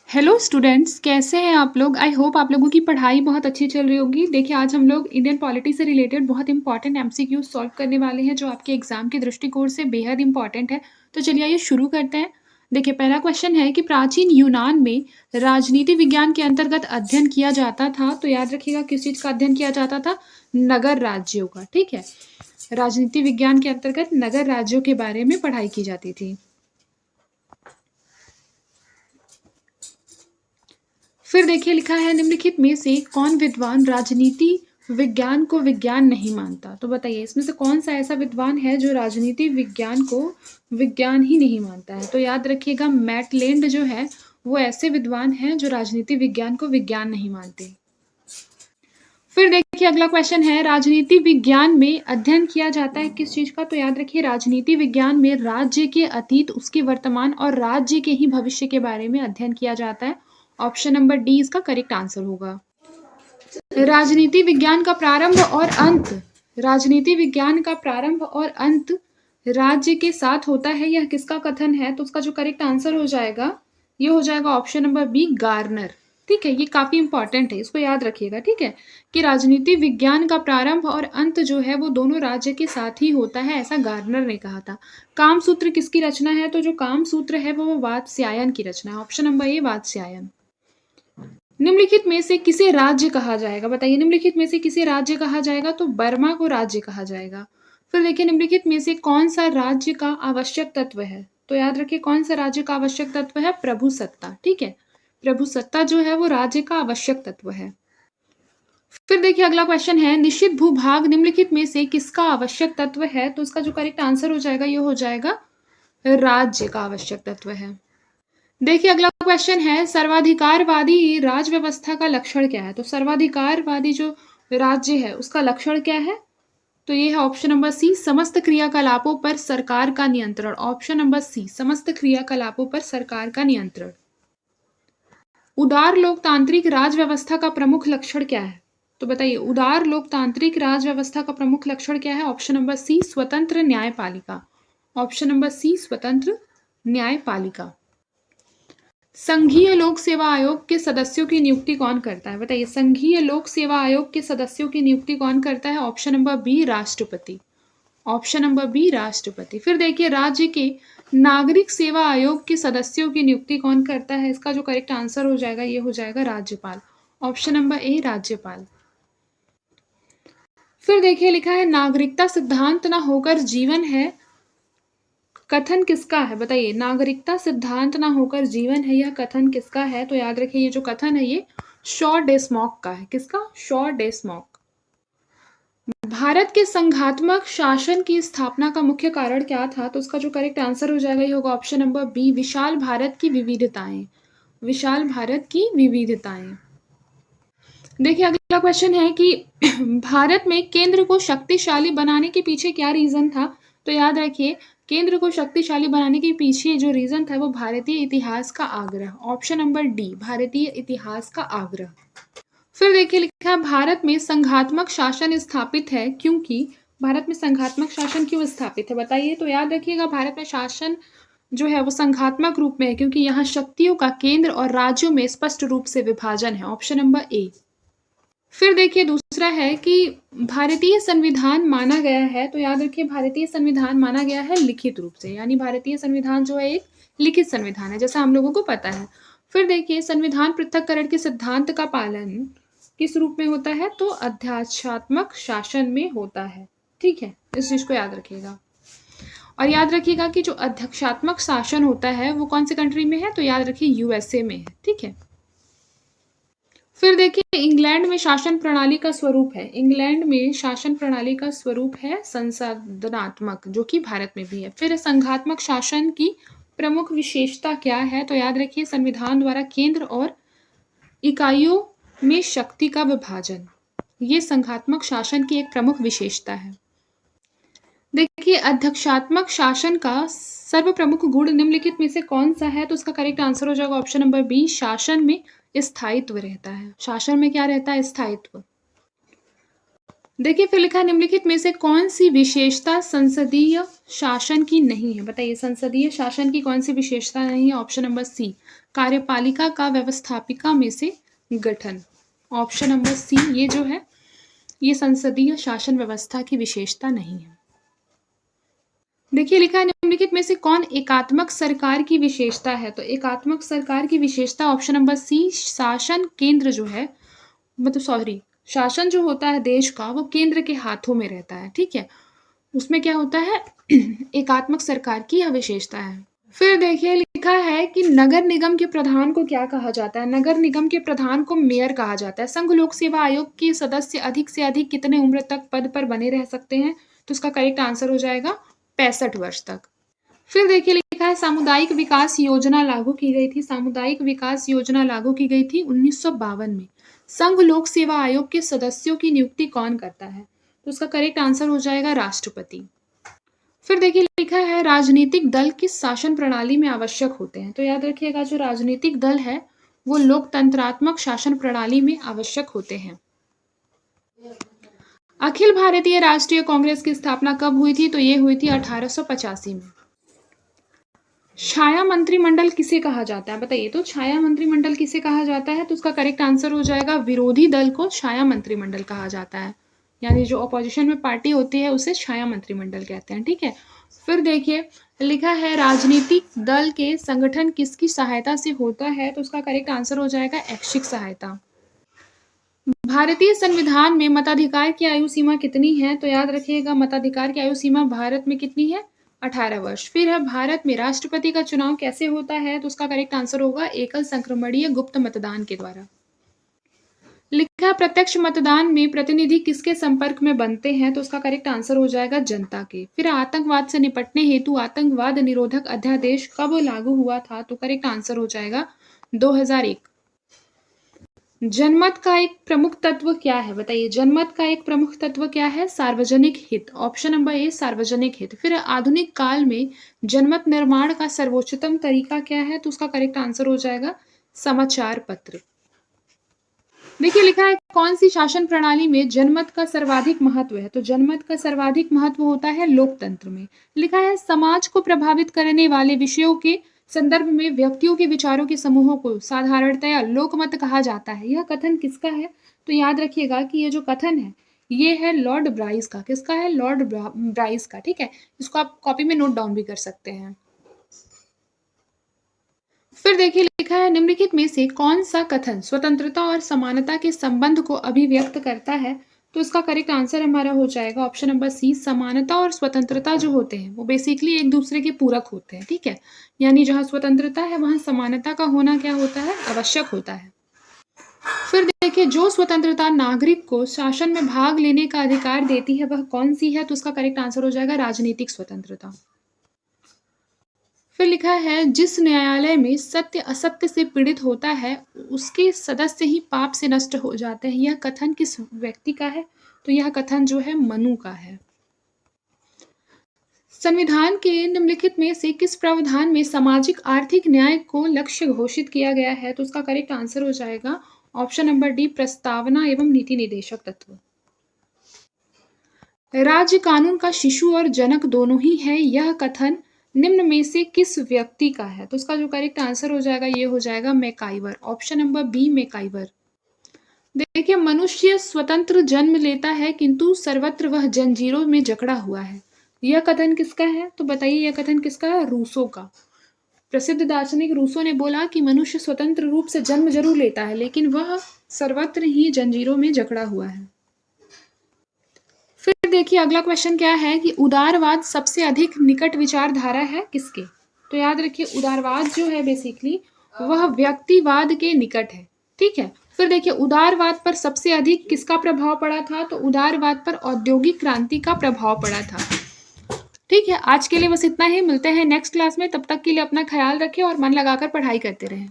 Hello students, कैसे हैं आप लोग। आई होप आप लोगों की पढ़ाई बहुत अच्छी चल रही होगी। देखिए, आज हम लोग इंडियन पॉलिटी से रिलेटेड बहुत इंपॉर्टेंट एमसीक्यू सॉल्व करने वाले हैं जो आपके एग्जाम के दृष्टिकोण से बेहद इंपॉर्टेंट है। तो चलिए आइए शुरू करते हैं। देखिए, पहला क्वेश्चन है कि प्राचीन यूनान में राजनीति विज्ञान के अंतर्गत अध्ययन किया जाता था। तो याद रखिएगा किस चीज का अध्ययन किया जाता था, नगर राज्यों का। ठीक है, राजनीति विज्ञान के अंतर्गत नगर राज्यों के बारे में पढ़ाई की जाती थी। फिर देखिए लिखा है, निम्नलिखित में से कौन विद्वान राजनीति विज्ञान को विज्ञान नहीं मानता। तो बताइए इसमें से कौन सा ऐसा विद्वान है जो राजनीति विज्ञान को विज्ञान ही नहीं मानता है। तो याद रखिएगा मैटलैंड जो है वो ऐसे विद्वान हैं जो राजनीति विज्ञान को विज्ञान नहीं मानते। फिर देखिए अगला क्वेश्चन है, राजनीति विज्ञान में अध्ययन किया जाता है किस चीज का। तो याद रखिए राजनीति विज्ञान में राज्य के अतीत, उसके वर्तमान और राज्य के ही भविष्य के बारे में अध्ययन किया जाता है। ऑप्शन नंबर डी इसका करेक्ट आंसर होगा। राजनीति विज्ञान का प्रारंभ और अंत, राजनीति विज्ञान का प्रारंभ और अंत राज्य के साथ होता है, यह किसका कथन है। तो उसका जो करेक्ट आंसर हो जाएगा ये हो जाएगा ऑप्शन नंबर बी, गार्नर। ठीक है, ये काफी इंपॉर्टेंट है, इसको याद रखिएगा। ठीक है, कि राजनीति विज्ञान का प्रारंभ और अंत जो है वो दोनों राज्य के साथ ही होता है, ऐसा गार्नर ने कहा था। काम सूत्र किसकी रचना है। तो जो काम सूत्र है वो वात्स्यायन की रचना है। Option number A, Vatsyayan. निम्नलिखित में से किसे राज्य कहा जाएगा। बताइए निम्नलिखित में से किसे राज्य कहा जाएगा। तो बर्मा को राज्य कहा जाएगा। फिर देखिए निम्नलिखित में से कौन सा राज्य का आवश्यक तत्व है। तो याद रखिए कौन सा राज्य का आवश्यक तत्व है, प्रभु सत्ता। ठीक है, प्रभु सत्ता जो है वो राज्य का आवश्यक तत्व है। फिर देखिए अगला क्वेश्चन है, निश्चित भूभाग निम्नलिखित में से किसका आवश्यक तत्व है। तो इसका जो करेक्ट आंसर हो जाएगा ये हो जाएगा राज्य का आवश्यक तत्व है। देखिए अगला क्वेश्चन है, सर्वाधिकारवादी राज व्यवस्था का लक्षण क्या है। तो सर्वाधिकारवादी जो राज्य है उसका लक्षण क्या है। तो ये है ऑप्शन नंबर सी, समस्त क्रियाकलापों पर सरकार का नियंत्रण। ऑप्शन नंबर सी, समस्त क्रियाकलापों पर सरकार का नियंत्रण। उदार लोकतांत्रिक राज व्यवस्था का प्रमुख लक्षण क्या है। तो बताइए उदार लोकतांत्रिक राज व्यवस्था का प्रमुख लक्षण क्या है। ऑप्शन नंबर सी, स्वतंत्र न्यायपालिका। ऑप्शन नंबर सी, स्वतंत्र न्यायपालिका। संघीय लोक सेवा आयोग के सदस्यों की नियुक्ति कौन करता है। बताइए संघीय लोक सेवा आयोग के सदस्यों की नियुक्ति कौन करता है। ऑप्शन नंबर बी, राष्ट्रपति। ऑप्शन नंबर बी, राष्ट्रपति। फिर देखिए राज्य के नागरिक सेवा आयोग के सदस्यों की नियुक्ति कौन करता है। इसका जो करेक्ट आंसर हो जाएगा ये हो जाएगा राज्यपाल। ऑप्शन नंबर ए, राज्यपाल। फिर देखिए लिखा है, नागरिकता सिद्धांत न होकर जीवन है, कथन किसका है। बताइए नागरिकता सिद्धांत ना होकर जीवन है, यह कथन किसका है। तो याद रखिए ये जो कथन है ये शॉ डेस्मॉक का है। किसका, शॉ डेस्मॉक। भारत के संघात्मक शासन की स्थापना का मुख्य कारण क्या था। तो उसका जो करेक्ट आंसर हो जाएगा ये होगा ऑप्शन नंबर बी, विशाल भारत की विविधताएं। विशाल भारत की विविधताएं। देखिए अगला क्वेश्चन है कि भारत में केंद्र को शक्तिशाली बनाने के पीछे क्या रीजन था। तो याद रखिए केंद्र को शक्तिशाली बनाने के पीछे जो रीजन था वो भारतीय इतिहास का आग्रह। ऑप्शन नंबर डी, भारतीय इतिहास का आग्रह। फिर देखिए लिखा है, भारत में संघात्मक शासन स्थापित है क्योंकि। भारत में संघात्मक शासन क्यों स्थापित है बताइए। तो याद रखिएगा भारत में शासन जो है वो संघात्मक रूप में है क्योंकि यहाँ शक्तियों का केंद्र और राज्यों में स्पष्ट रूप से विभाजन है। ऑप्शन नंबर ए। फिर देखिए दूसरा है कि भारतीय संविधान माना गया है। तो याद रखिए भारतीय संविधान माना गया है लिखित रूप से, यानी भारतीय संविधान जो है एक लिखित संविधान है जैसा हम लोगों को पता है। फिर देखिए संविधान पृथक्करण के सिद्धांत का पालन किस रूप में होता है। तो अध्यात्मात्मक शासन में होता है। ठीक है, इस चीज को याद रखिएगा। और याद रखिएगा कि जो अध्यक्षात्मक शासन होता है वो कौन से कंट्री में है। तो याद रखिए यूएसए में है। ठीक है, फिर देखिए इंग्लैंड में शासन प्रणाली का स्वरूप है। इंग्लैंड में शासन प्रणाली का स्वरूप है संसदनात्मक, जो कि भारत में भी है। फिर संघात्मक शासन की प्रमुख विशेषता क्या है। तो याद रखिए संविधान द्वारा केंद्र और इकाइयों में शक्ति का विभाजन, ये संघात्मक शासन की एक प्रमुख विशेषता है। देखिए अध्यक्षात्मक शासन का सर्व प्रमुख गुण निम्नलिखित में से कौन सा है। तो उसका करेक्ट आंसर हो जाएगा ऑप्शन नंबर बी, शासन में स्थायित्व रहता है। शासन में क्या रहता है, स्थायित्व। देखिए फिर लिखा निम्नलिखित में से कौन सी विशेषता संसदीय शासन की नहीं है। बताइए संसदीय शासन की कौन सी विशेषता नहीं है। ऑप्शन नंबर सी, कार्यपालिका का व्यवस्थापिका में से गठन। ऑप्शन नंबर सी ये जो है ये संसदीय शासन व्यवस्था की विशेषता नहीं है। देखिए लिखा है निम्नलिखित में से कौन एकात्मक सरकार की विशेषता है? तो एकात्मक सरकार की विशेषता ऑप्शन नंबर सी शासन केंद्र जो है शासन जो होता है देश का वो केंद्र के हाथों में रहता है। ठीक है, उसमें क्या होता है एकात्मक सरकार की यह विशेषता है। फिर देखिए लिखा है कि नगर निगम के प्रधान को क्या कहा जाता है? नगर निगम के प्रधान को मेयर कहा जाता है। संघ लोक सेवा आयोग के सदस्य अधिक से अधिक कितने उम्र तक पद पर बने रह सकते हैं? तो इसका करेक्ट आंसर हो जाएगा 65 वर्ष तक। फिर देखिए लिखा है सामुदायिक विकास योजना लागू की गई थी। सामुदायिक विकास योजना लागू की गई थी 1952 में। संघ लोक सेवा आयोग के सदस्यों की नियुक्ति कौन करता है? तो उसका करेक्ट आंसर हो जाएगा राष्ट्रपति। फिर देखिए लिखा है राजनीतिक दल किस शासन प्रणाली में आवश्यक होते हैं? तो याद रखिएगा जो राजनीतिक दल है वो लोकतंत्रात्मक शासन प्रणाली में आवश्यक होते हैं। अखिल भारतीय राष्ट्रीय कांग्रेस की स्थापना कब हुई थी? तो ये हुई थी 1885 में। छाया मंत्रिमंडल किसे कहा जाता है? बताइए तो छाया मंत्रिमंडल किसे कहा जाता है? तो उसका करेक्ट आंसर हो जाएगा विरोधी दल को छाया मंत्रिमंडल कहा जाता है। यानी जो अपोजिशन में पार्टी होती है उसे छाया मंत्रिमंडल कहते हैं। ठीक है, फिर देखिए लिखा है राजनीतिक दल के संगठन किसकी सहायता से होता है? तो उसका करेक्ट आंसर हो जाएगा ऐच्छिक सहायता। भारतीय संविधान में मताधिकार की आयु सीमा कितनी है? तो याद रखिएगा मताधिकार की आयु सीमा भारत में कितनी है? 18 वर्ष। फिर है भारत में राष्ट्रपति का चुनाव कैसे होता है? तो उसका करेक्ट आंसर होगा एकल संक्रमणीय गुप्त मतदान के द्वारा। लिखा प्रत्यक्ष मतदान में प्रतिनिधि किसके संपर्क में बनते हैं? तो उसका करेक्ट आंसर हो जाएगा जनता के। फिर आतंकवाद से निपटने हेतु आतंकवाद निरोधक अध्यादेश कब लागू हुआ था? तो करेक्ट आंसर हो जाएगा 2001। जनमत का एक प्रमुख तत्व क्या है? बताइए जनमत का एक प्रमुख तत्व क्या है? सार्वजनिक हित। ऑप्शन नंबर ए सार्वजनिक हित। फिर आधुनिक काल में जनमत निर्माण का सर्वोच्चतम तरीका क्या है? तो उसका करेक्ट आंसर हो जाएगा समाचार पत्र। देखिए लिखा है कौन सी शासन प्रणाली में जनमत का सर्वाधिक महत्व है? तो जनमत का सर्वाधिक महत्व होता है लोकतंत्र में। लिखा है समाज को प्रभावित करने वाले विषयों के संदर्भ में व्यक्तियों के विचारों के समूहों को साधारणतया लोकमत कहा जाता है। यह कथन किसका है? तो याद रखिएगा कि ये जो कथन है ये है लॉर्ड ब्राइस का। किसका है? लॉर्ड ब्राइस का। ठीक है, इसको आप कॉपी में नोट डाउन भी कर सकते हैं। फिर देखिए लिखा है निम्नलिखित में से कौन सा कथन स्वतंत्रता और समानता के संबंध को अभिव्यक्त करता है? तो इसका करेक्ट आंसर हमारा हो जाएगा ऑप्शन नंबर सी समानता और स्वतंत्रता जो होते हैं वो बेसिकली एक दूसरे के पूरक होते हैं। ठीक है, यानी जहां स्वतंत्रता है वहां समानता का होना क्या होता है? आवश्यक होता है। फिर देखिए जो स्वतंत्रता नागरिक को शासन में भाग लेने का अधिकार देती है वह कौन सी है? तो उसका करेक्ट आंसर हो जाएगा राजनीतिक स्वतंत्रता। फिर लिखा है जिस न्यायालय में सत्य असत्य से पीड़ित होता है उसके सदस्य ही पाप से नष्ट हो जाते हैं। यह कथन किस व्यक्ति का है? तो यह कथन जो है मनु का है। संविधान के निम्नलिखित में से किस प्रावधान में सामाजिक आर्थिक न्याय को लक्ष्य घोषित किया गया है? तो उसका करेक्ट आंसर हो जाएगा ऑप्शन नंबर डी प्रस्तावना एवं नीति निर्देशक तत्व। राज्य कानून का शिशु और जनक दोनों ही है। यह कथन निम्न में से किस व्यक्ति का है? तो उसका जो करेक्ट आंसर हो जाएगा ये हो जाएगा MacIver. Option number B MacIver. देखिए मनुष्य स्वतंत्र जन्म लेता है किंतु सर्वत्र वह जंजीरों में जकड़ा हुआ है। यह कथन किसका है? तो बताइए यह कथन किसका है? रूसो का। प्रसिद्ध दार्शनिक रूसो ने बोला कि मनुष्य स्वतंत्र रूप से जन्म जरूर लेता है लेकिन वह सर्वत्र ही जंजीरों में जकड़ा हुआ है। फिर देखिए अगला क्वेश्चन क्या है कि उदारवाद सबसे अधिक निकट विचारधारा है किसके? तो याद रखिए उदारवाद जो है बेसिकली वह व्यक्तिवाद के निकट है। ठीक है, फिर देखिए उदारवाद पर सबसे अधिक किसका प्रभाव पड़ा था? तो उदारवाद पर औद्योगिक क्रांति का प्रभाव पड़ा था। ठीक है, आज के लिए बस इतना ही। मिलते हैं नेक्स्ट क्लास में, तब तक के लिए अपना ख्याल रखें और मन लगाकर पढ़ाई करते रहें।